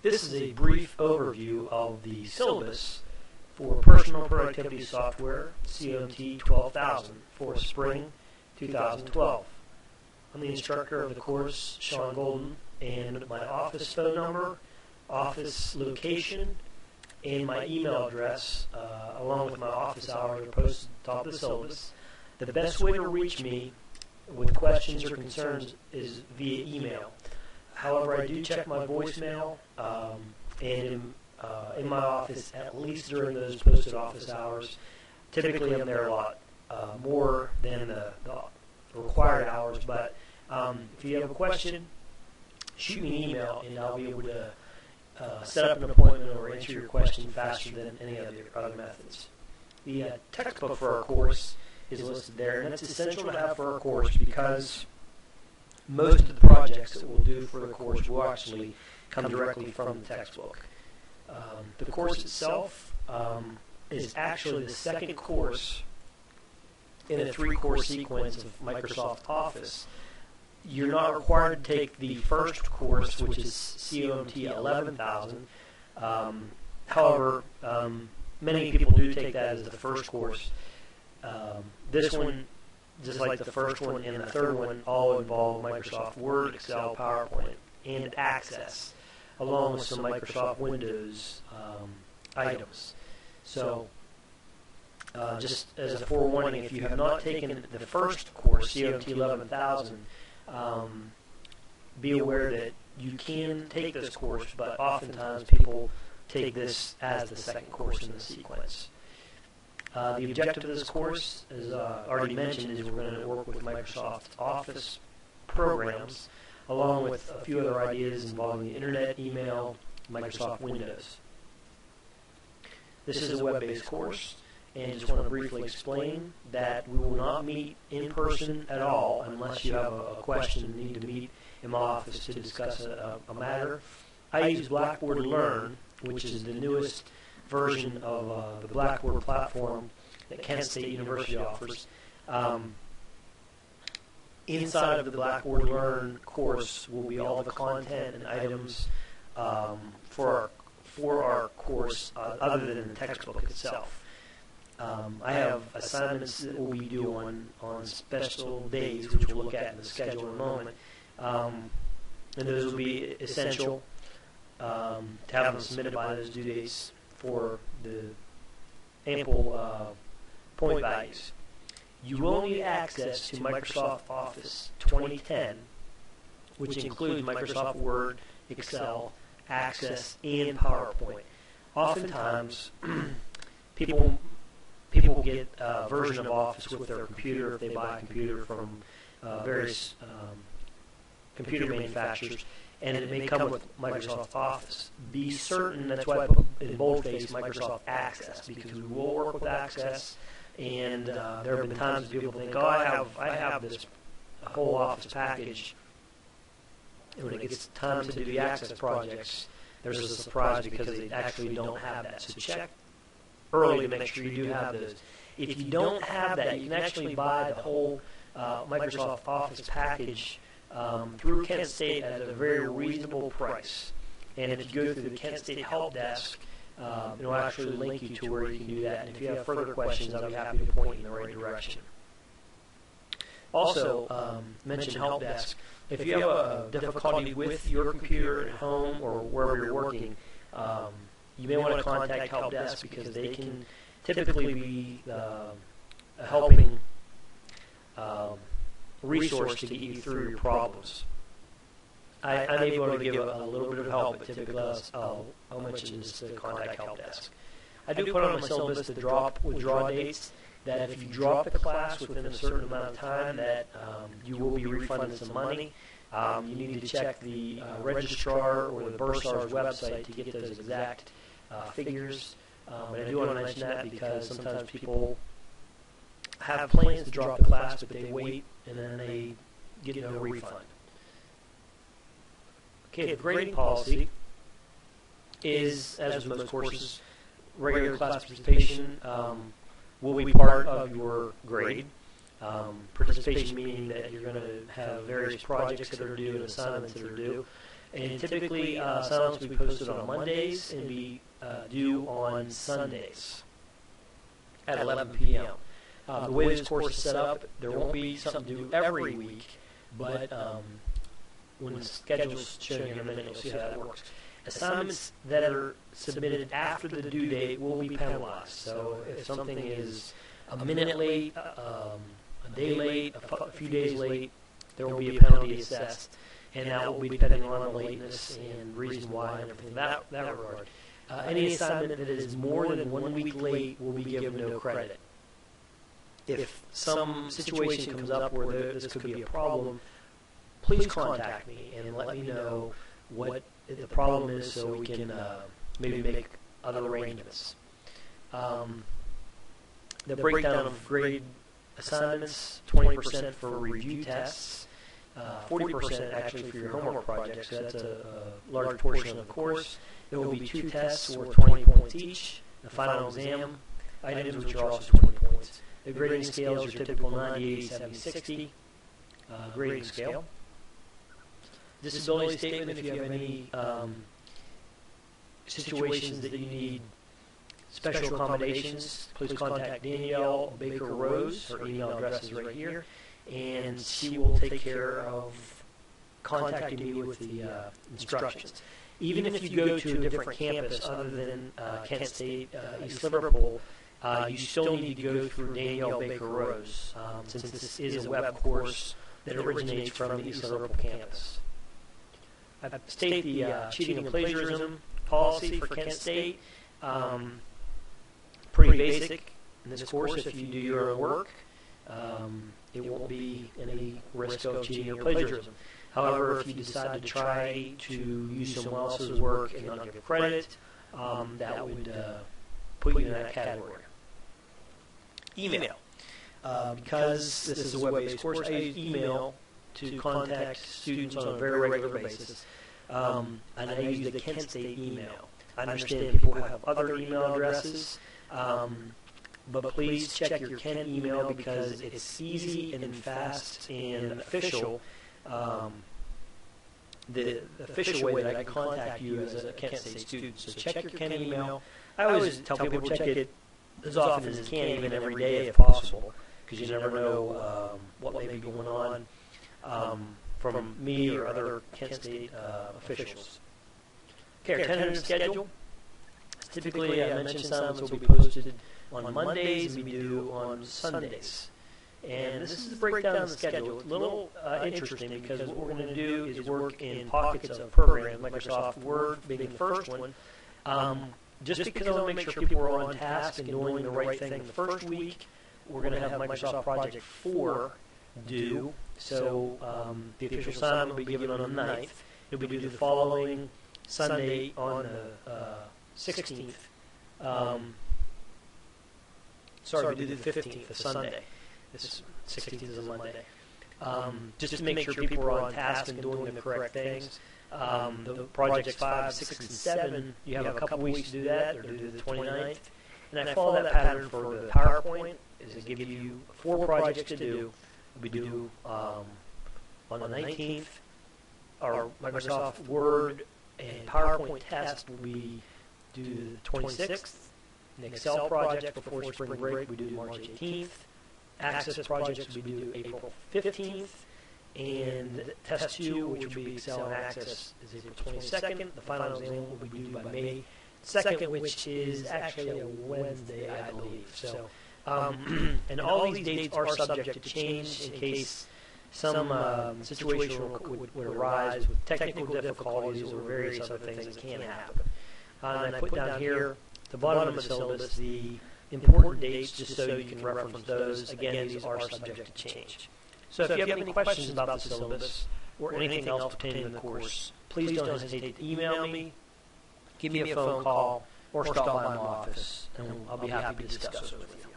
This is a brief overview of the syllabus for Personal Productivity Software COMT 12000 for Spring 2012. I'm the instructor of the course, Sean Golden, and my office phone number, office location, and my email address, along with my office hours, are posted at the top of the syllabus. The best way to reach me with questions or concerns is via email. However, I do check my voicemail and in my office at least during those posted office hours. Typically, I'm there a lot more than the required hours, but if you have a question, shoot me an email and I'll be able to set up an appointment or answer your question faster than any other methods. The textbook for our course is listed there, and it's essential to have for our course because most of the projects that we'll do for the course will actually come directly from the textbook. The course itself is actually the second course in a three-course sequence of Microsoft Office. You're not required to take the first course, which is COMT 11000. However, many people do take that as the first course. This one, just like the first one and the third one, all involve Microsoft Word, Excel, PowerPoint, and Access, along with some Microsoft Windows items. So, just as a forewarning, if you have not taken the first course, COMT 11000, be aware that you can take this course, but oftentimes people take this as the second course in the sequence. The objective of this course, as already mentioned, is we're going to work with Microsoft Office programs, along with a few other ideas involving the Internet, email, Microsoft Windows. This is a web-based course, and I just want to briefly explain that we will not meet in person at all unless you have a question and need to meet in my office to discuss a matter. I use Blackboard Learn, which is the newest version of the Blackboard platform that Kent State University offers. Inside of the Blackboard Learn course will be all the content and items for our course other than the textbook itself. I have assignments that we do on special days, which we'll look at in the schedule in a moment, and those will be essential to have them submitted by those due dates for the ample point values. You will need access to Microsoft Office 2010, which includes Microsoft Word, Excel, Access, and PowerPoint. Oftentimes, people get a version of Office with their computer if they buy a computer from various computer manufacturers, and it may come with Microsoft Office. Be certain, that's why I put in boldface Microsoft Access, because we will work with Access, and there have been times people think, oh, I have this whole Office package, and when it gets time to do the Access projects, there's a surprise because they actually don't have that. So check early to make sure you do have those. If you don't have that, you can actually buy the whole Microsoft Office package through Kent State at a very reasonable price. And if you go through the Kent State Help Desk, it will actually link you to where you can do that. And if you have further questions, I'll be happy to point you in the right direction. Also, mention Help Desk. If you have a difficulty with your computer at home or wherever you're working, you may want to contact Help Desk because they can typically be a helping resource to get you through your problems. I'm able to give a little bit of help, but typically I'll mention just to contact Help Desk. I do put on my syllabus the withdraw dates, that if you drop the class within a certain amount of time, that you will be refunded some money. You need to check the registrar or the bursar's website to get those exact figures. But I do want to mention that because sometimes people have plans to drop the class, but they wait and then they get no refund. Okay, the grading policy is, as with most courses, regular class participation will be part of your grade. Participation meaning that you're going to have various projects that are due and assignments that are due. And typically, assignments will be posted on Mondays and be due on Sundays at 11 p.m. The way this course is set up, there won't be something due every week, but when the schedule's shown here in a minute, you'll see how that works. Assignments that are submitted after the due date will be penalized. So if something is a minute late, a day late, a few days late, there will be a penalty assessed, and that will be depending on the lateness and reason why and everything in that regard. Any assignment that is more than 1 week late will be given no credit. If some situation comes up where this could be a problem, please contact me and let me know what the problem is so we can maybe make other arrangements. The breakdown of grade assignments, 20% for review tests, 40% actually for your homework projects, so that's a large portion of the course. There will be 2 tests worth 20 points each, the final exam items which are also 20 points. The grading scale is your typical 90, 80, 70, 60 grading scale. Disability statement, if you have any situations that you need special accommodations, please contact Danielle Baker Rose. Her email address is right here, and she will take care of contacting me with the instructions. Even if you go to a different campus other than Kent State, East Liverpool, you still need to go through Danielle Baker Rose, since this is a web course that originates from the East Liverpool campus. I state the cheating and plagiarism policy for Kent State. Pretty basic in this course. If you do your own work, it won't be any risk of cheating or plagiarism. However, if you decide to try to use someone else's work and not give credit, that would put you in that category. Email. Because this is a web-based course, I use email to contact students on a very regular basis, and I use the Kent State email. I understand people have other email addresses, but please check your Kent email because it's easy and fast and official. The official way that I can contact you as a Kent State student. So check your Kent email. I always tell people to check it as often as you can, even every day if possible, because you never know what may be going on from me or other Kent State officials. Okay, our tentative schedule. Typically, I mentioned assignments will be posted on Mondays and be due on Sundays. And this is the breakdown of the schedule. It's a little interesting because what we're going to do is work in pockets of programs, Microsoft Word being the first one. Just because I want to make sure people are on task and doing the right thing the first week, we're going to have Microsoft Project 4 due. So the official assignment will be given on the 9th. It will be due the following Sunday on the 16th. Sorry, it'll be due the 15th, the Sunday. This 16th is a Monday. Just to make sure people are on task and doing the correct things. The projects 5, 6, and 7, you have a couple weeks to do that. They're due to the 29th. And I follow that pattern for the PowerPoint. Is to give you 4 projects to do. It'll be due on the 19th. Our Microsoft Word and PowerPoint test will be due the 26th. An Excel project before spring break will be due March 18th. Access projects will be due April 15th. And Test 2, which will be Excel and Access, is April 22nd. The final exam will be due by May 2nd, which is actually a Wednesday, I believe. So, and all these dates are subject to change in case some situation would arise with technical difficulties or various other things that can happen. And I put down here at the bottom of the syllabus the important dates just so you can reference those. Again, these are subject to change. So if you have any questions about the syllabus or anything else pertaining to the course, please don't hesitate to email me, give me a phone call, or stop by my office, and I'll be happy to discuss it with you.